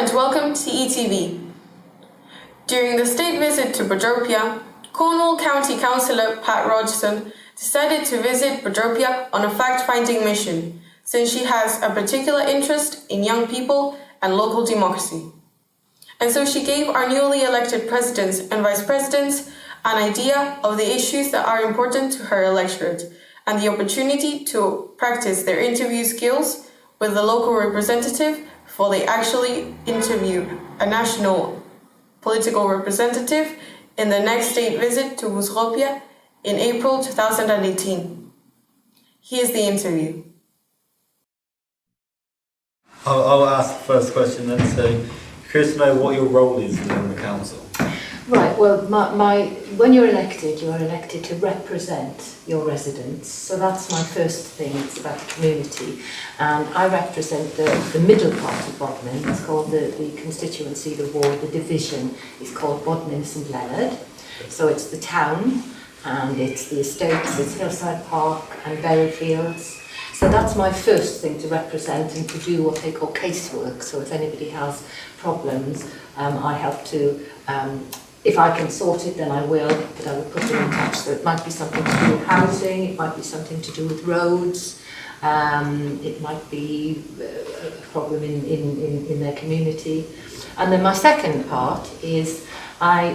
and welcome to ETV. During the state visit to Bodropia, Cornwall County Councillor Pat Rogerson decided to visit Bodropia on a fact-finding mission, since she has a particular interest in young people and local democracy. And so she gave our newly elected presidents and vice presidents an idea of the issues that are important to her electorate and the opportunity to practice their interview skills with the local representative before they actually interview a national political representative in the next state visit to Bodropia in April 2018. Here's the interview. I'll ask the first question then. So, curious to know what your role is in the council. Right, well, when you're elected to represent your residents. So that's my first thing, it's about the community. And I represent the middle part of Bodmin. It's called the constituency, the ward, the division is called Bodmin St Leonard. So it's the town, and it's the estates, it's Hillside Park and Berryfields. So that's my first thing to represent and to do what they call casework. So if anybody has problems, I help to, if I can sort it, then I will, but I will put them in touch. So it might be something to do with housing, it might be something to do with roads, it might be a problem in their community. And then my second part is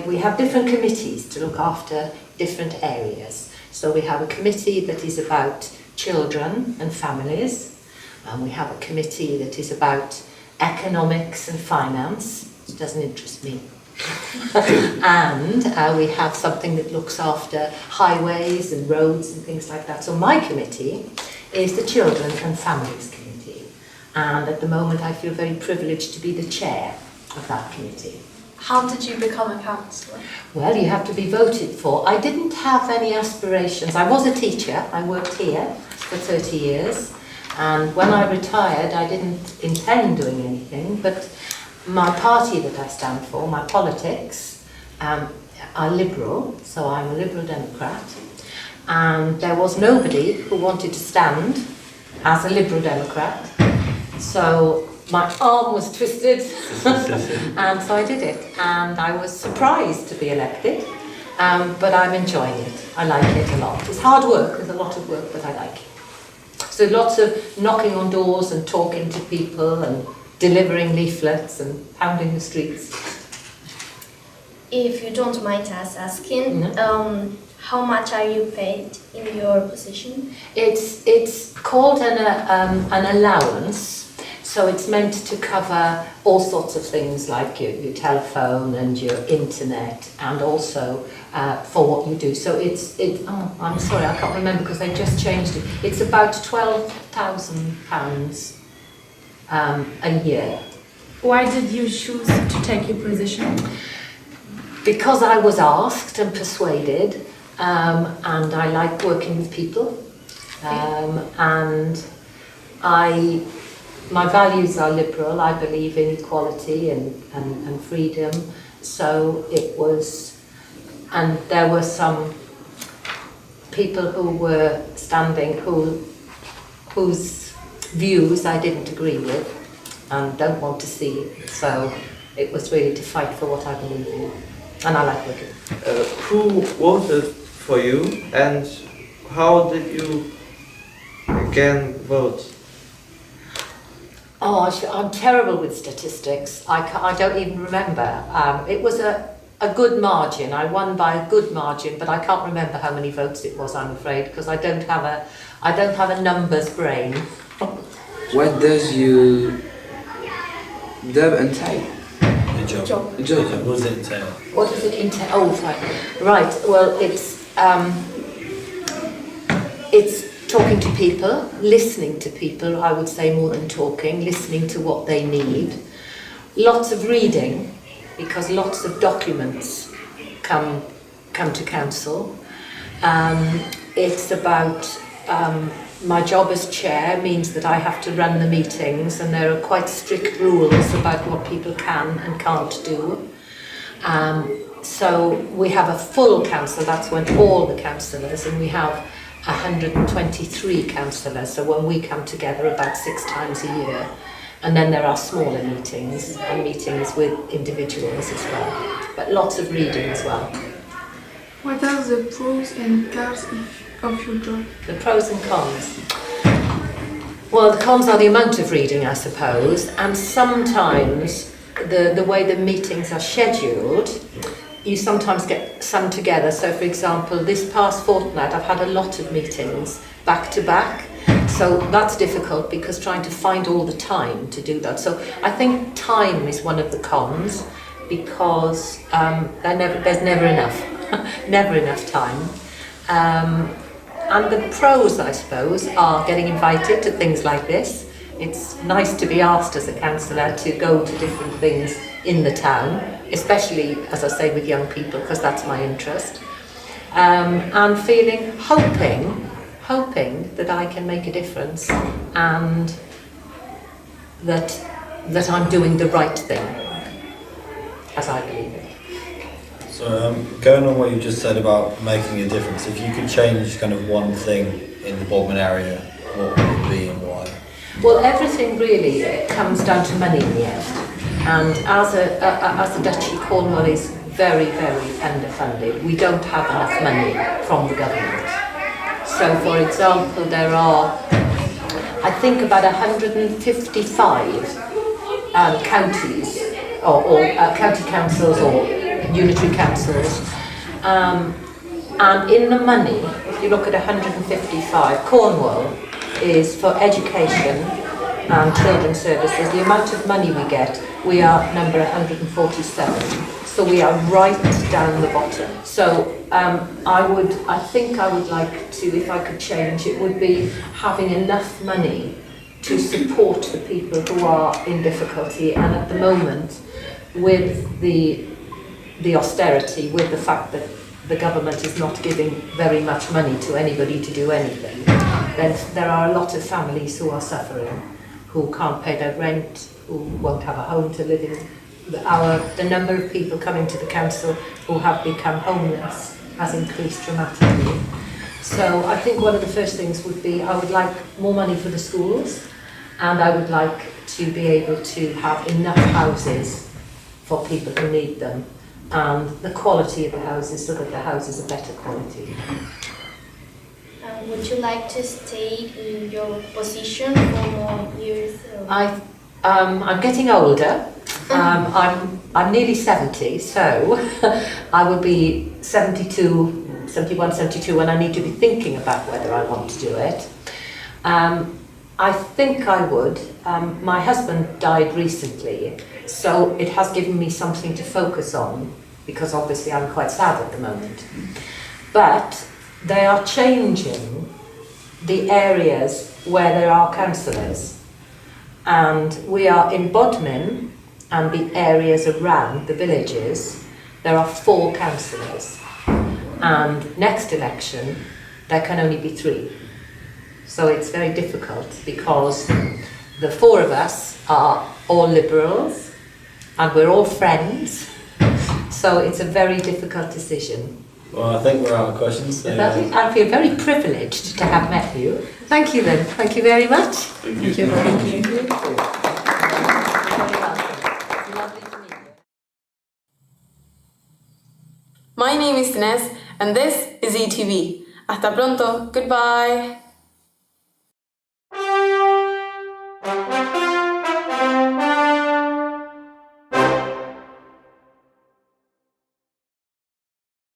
we have different committees to look after different areas. So we have a committee that is about children and families, and we have a committee that is about economics and finance, which doesn't interest me. And we have something that looks after highways and roads and things like that. So my committee is the Children and Families Committee, and at the moment I feel very privileged to be the chair of that committee. How did you become a councillor? Well, you have to be voted for. I didn't have any aspirations. I was a teacher. I worked here for 30 years. And when I retired, I didn't intend doing anything. But my party that I stand for, my politics, are liberal. So I'm a Liberal Democrat. And there was nobody who wanted to stand as a Liberal Democrat. So my arm was twisted, and so I did it. And I was surprised to be elected, but I'm enjoying it. I like it a lot. It's hard work, there's a lot of work, but I like it. So lots of knocking on doors and talking to people and delivering leaflets and pounding the streets. If you don't mind us asking, how much are you paid in your position? It's called an allowance. So it's meant to cover all sorts of things like your telephone and your internet, and also for what you do. So I'm sorry, I can't remember because they just changed it. It's about £12,000 a year. Why did you choose to take your position? Because I was asked and persuaded, and I like working with people, and my values are liberal. I believe in equality and freedom. So it was, and there were some people who were standing whose views I didn't agree with and don't want to see. So it was really to fight for what I believe in, and I like working. Who voted for you, and how did you again vote? Oh, I'm terrible with statistics. I don't even remember. It was a good margin. I won by a good margin, but I can't remember how many votes it was, I'm afraid, because I don't have a numbers brain. What does your job entail? Job. A job. What does it entail? What does it entail? Oh, right. Well, it's talking to people, listening to people, I would say more than talking, listening to what they need. Lots of reading, because lots of documents come to council. It's about, my job as chair means that I have to run the meetings, and there are quite strict rules about what people can and can't do. So we have a full council, that's when all the councillors, and we have 123 councillors, so when we come together about 6 times a year, And then there are smaller meetings and meetings with individuals as well. But lots of reading as well. What are the pros and cons of your job? The pros and cons. Well, the cons are the amount of reading, I suppose, and sometimes the way the meetings are scheduled, you sometimes get some together. So, for example, this past fortnight, I've had a lot of meetings back to back. So that's difficult because trying to find all the time to do that. So I think time is one of the cons because there's never enough, never enough time. And the pros, I suppose, are getting invited to things like this. It's nice to be asked as a councillor to go to different things in the town, especially, as I say, with young people, because that's my interest. And hoping that I can make a difference and that I'm doing the right thing, as I believe it. So going on what you just said about making a difference, if you could change kind of one thing in the Bodmin area, what would it be and why? Well, everything really comes down to money in the end. And as a Duchy, Cornwall is very, very underfunded. We don't have enough money from the government. So, for example, there are, I think, about 155 counties or county councils or unitary councils. And in the money, if you look at 155, Cornwall is for education and children's services. The amount of money we get, we are number 147. So we are right down the bottom. So I think I would like to, if I could change, it would be having enough money to support the people who are in difficulty. And at the moment, with the austerity, with the fact that the government is not giving very much money to anybody to do anything, then there are a lot of families who are suffering, who can't pay their rent, who won't have a home to live in. The number of people coming to the council who have become homeless has increased dramatically. So I think one of the first things would be I would like more money for the schools, and I would like to be able to have enough houses for people who need them, and the quality of the houses so that the houses are better quality. Would you like to stay in your position for more years? I'm getting older. I'm nearly 70, so I will be 72, 71, 72 when I need to be thinking about whether I want to do it. I think I would. My husband died recently, so it has given me something to focus on, because obviously I'm quite sad at the moment. But they are changing the areas where there are councillors. And we are in Bodmin and the areas around the villages, there are 4 councillors. And next election, there can only be 3. So it's very difficult because the 4 of us are all Liberals and we're all friends. So it's a very difficult decision. Well, I think we're out of questions. So, I feel very privileged to have met you. Thank you then. Thank you very much. Thank you. Thank you. My name is Inés and this is ETV. Hasta pronto. Goodbye.